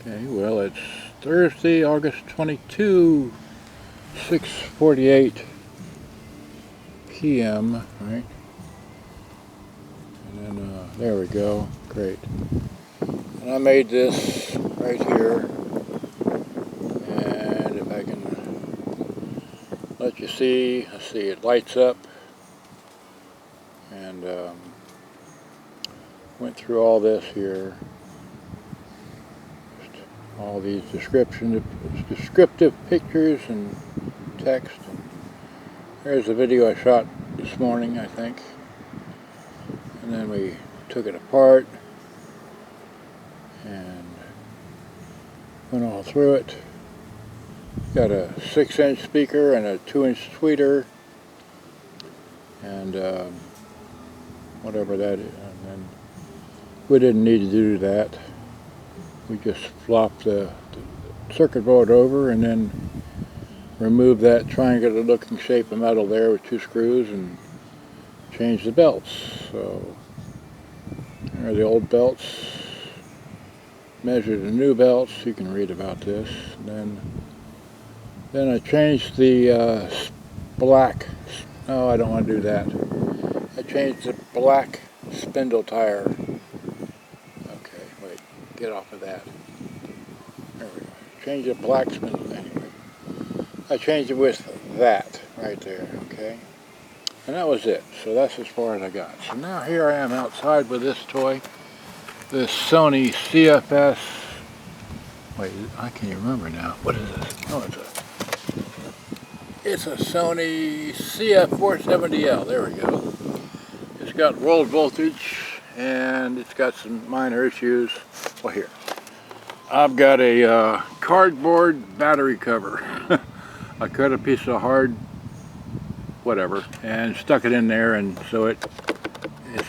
Okay, well, it's Thursday, August 22, 6:48 p.m., right? And then, there we go. Great. And I made this right here. And if I can let you see, let's see, it lights up. And went through all this here. All these descriptive pictures and text. And there's a video I shot this morning, I think. And then we took it apart and went all through it. Got a 6-inch speaker and a 2-inch tweeter and whatever that is. And then we didn't need to do that. We just flopped the circuit board over and then removed that triangular looking shape of metal there with 2 screws and changed the belts. So there are the old belts. Measured the new belts. You can read about this. And then I changed the black. No, I don't want to do that. I changed the black spindle tire. Get off of that. There we go. Change the black spindle anyway. I changed it with that right there, okay? And that was it. So that's as far as I got. So now here I am outside with this toy. This Sony CFS. Wait, I can't remember now. What is this? Oh, it's a Sony CF-470L. There we go. It's got rolled voltage. And it's got some minor issues. Well, here, I've got a cardboard battery cover. I cut a piece of hard whatever and stuck it in there, and so it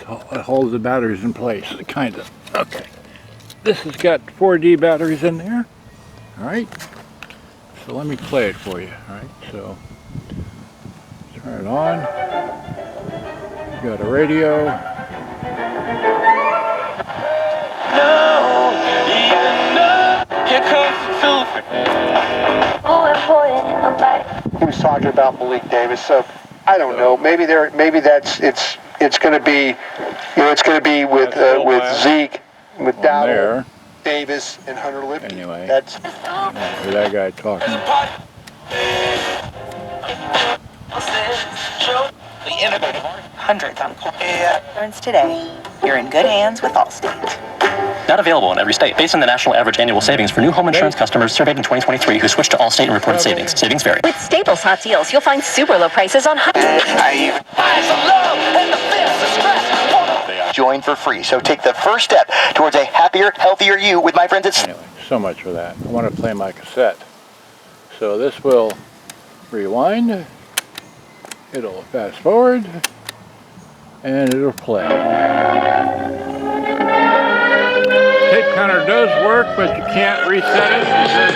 holds the batteries in place, kind of. Okay, this has got 4D batteries in there. All right, so let me play it for you. All right, so turn it on. You got a radio. He was talking about Malik Davis, so I don't know. Maybe it's going to be, it's going to be with Zeke, with Dowdle, Davis, and Hunter Lipke. Anyway, that's hear that guy talking. Hundreds on insurance today. You're in good hands with Allstate. Not available in every state. Based on the national average annual savings for new home insurance customers surveyed in 2023 who switched to Allstate and reported savings. Savings vary. With Staples Hot Deals, you'll find super low prices on join for free. So take the first step towards a happier, healthier you with my friends at... Anyway, so much for that. I want to play my cassette. So this will rewind. It'll fast forward. And it'll play. Tape counter does work, but you can't reset it because the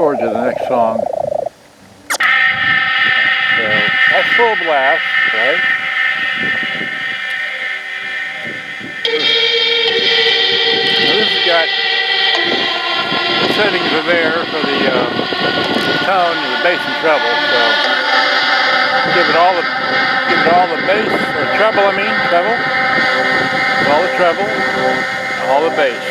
forward to the next song. So that's full blast, right? Now this has got settings are there for the tone, the bass and treble. So give it all the bass or treble. I mean treble. All the treble, all the bass.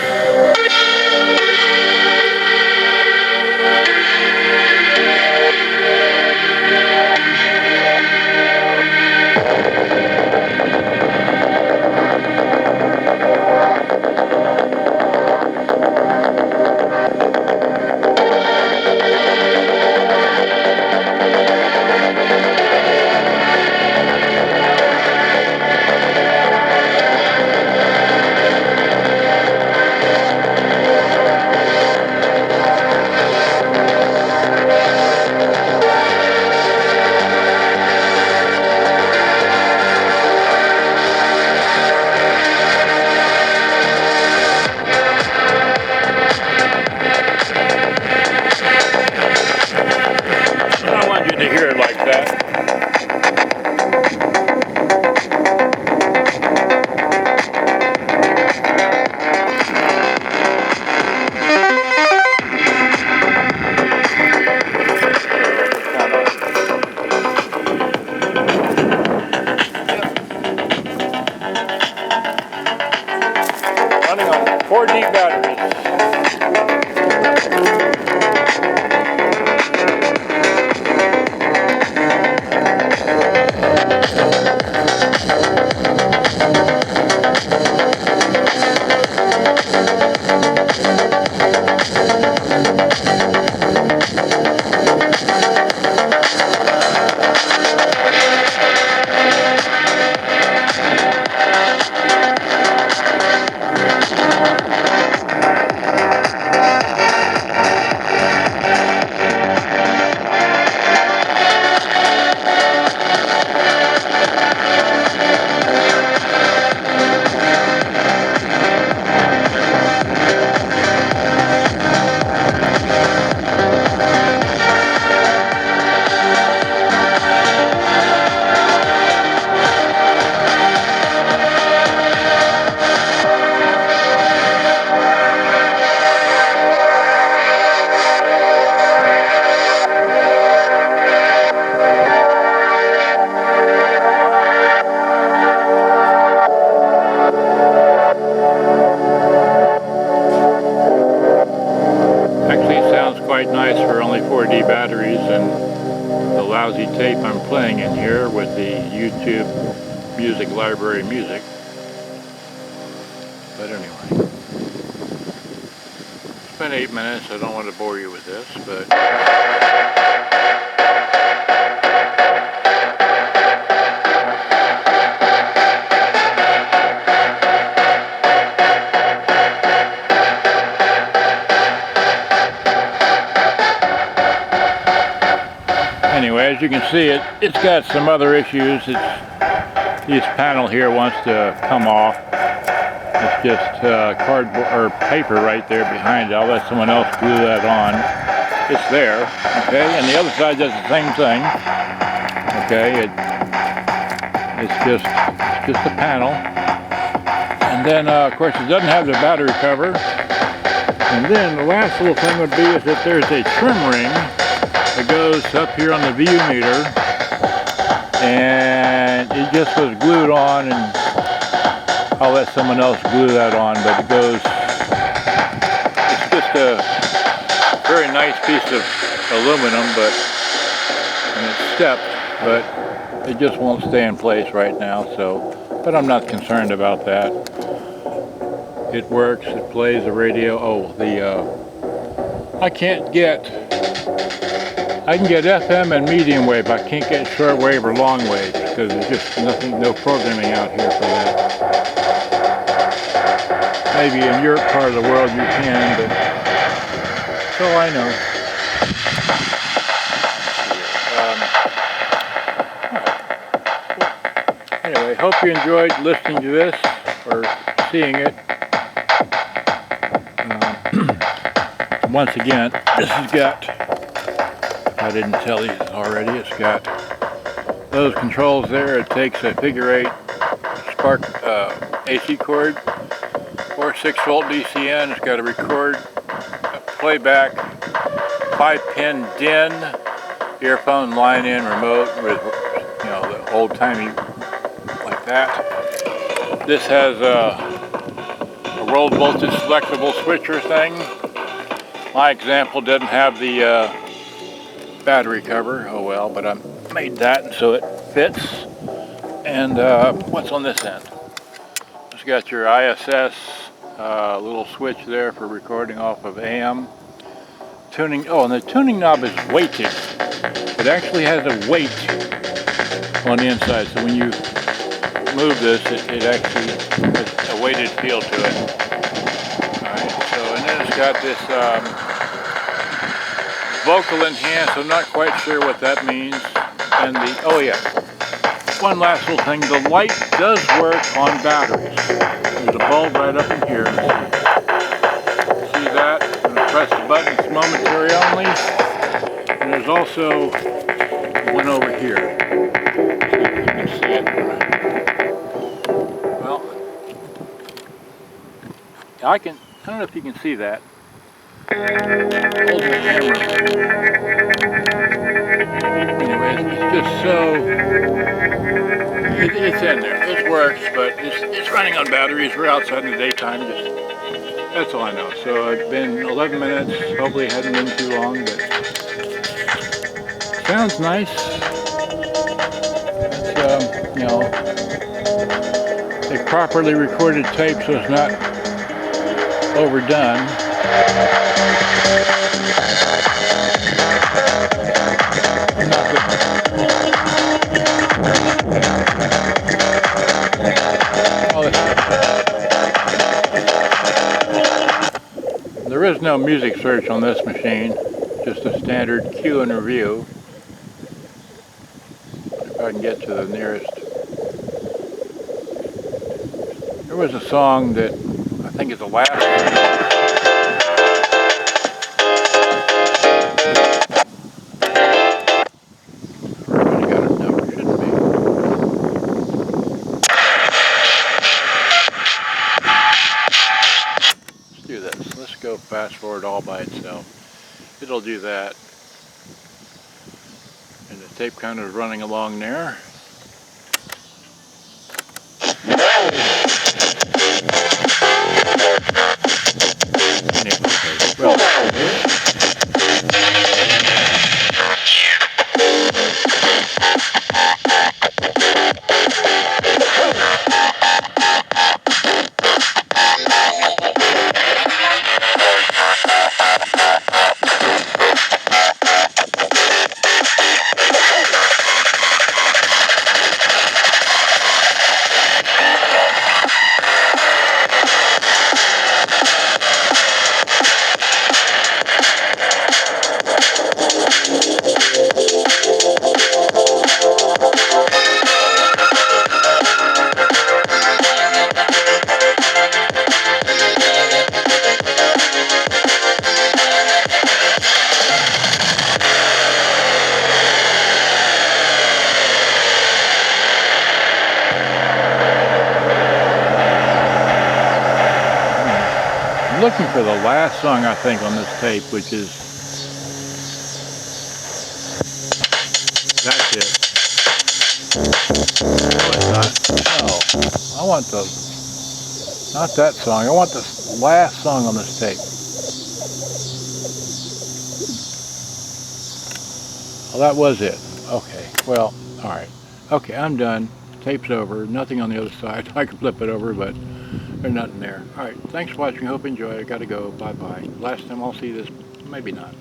Running on 4 deep batteries. Quite nice for only 4D batteries, and the lousy tape I'm playing in here with the YouTube Music Library music. But anyway, it's been 8 minutes. I don't want to bore you with this, but anyway, as you can see, it's got some other issues. This panel here wants to come off. It's just cardboard or paper right there behind it. I'll let someone else glue that on. It's there, okay? And the other side does the same thing. Okay, it's just a panel. And then, of course, it doesn't have the battery cover. And then the last little thing would be is that there's a trim ring that goes up here on the VU meter, and it just was glued on, and I'll let someone else glue that on, but it goes, it's just a very nice piece of aluminum, and it's stepped, but it just won't stay in place right now, but I'm not concerned about that. It works, it plays the radio. I can get FM and medium wave. I can't get short wave or long wave because there's just no programming out here for that. Maybe in your part of the world you can, but that's all I know. Anyway, hope you enjoyed listening to this or seeing it. Once again, this has got, I didn't tell you already, it's got those controls there. It takes a figure 8 spark AC cord or 6 volt DC in. It's got a record playback 5-pin DIN earphone line-in remote with, you know, the old-timey like that. This has a roll voltage selectable switcher thing. My example doesn't have the battery cover. Oh well, but I made that so it fits. And what's on this end? It's got your ISS little switch there for recording off of AM. Tuning, oh, and the tuning knob is weighted. It actually has a weight on the inside, so when you move this, it actually has a weighted feel to it. Alright, so, and then it's got this vocal enhance, I'm not quite sure what that means. And the, oh yeah, one last little thing, the light does work on batteries. There's a bulb right up in here. See that? I'm going to press the button, it's momentary only. And there's also one over here. See if you can see it. Well, I don't know if you can see that. Holding the camera. Anyways, it's just so, it's in there. It works, but it's running on batteries. We're outside in the daytime. That's all I know. So it's been 11 minutes. Hopefully it hasn't been too long, but sounds nice. It's, you know, a properly recorded tape, so it's not overdone. There is no music search on this machine, just a standard cue and review. If I can get to the nearest. There was a song that I think is the last one. Go fast forward all by itself. It'll do that. And the tape kind of running along there. I'm looking for the last song I think on this tape, which is, that's it. No, it's not. No, I want the, not that song, I want the last song on this tape. Well, that was it. Okay, well, alright. Okay, I'm done. Tape's over. Nothing on the other side. I can flip it over, but there's nothing there. Alright, thanks for watching. Hope you enjoyed. I gotta go. Bye-bye. Last time I'll see this, maybe not.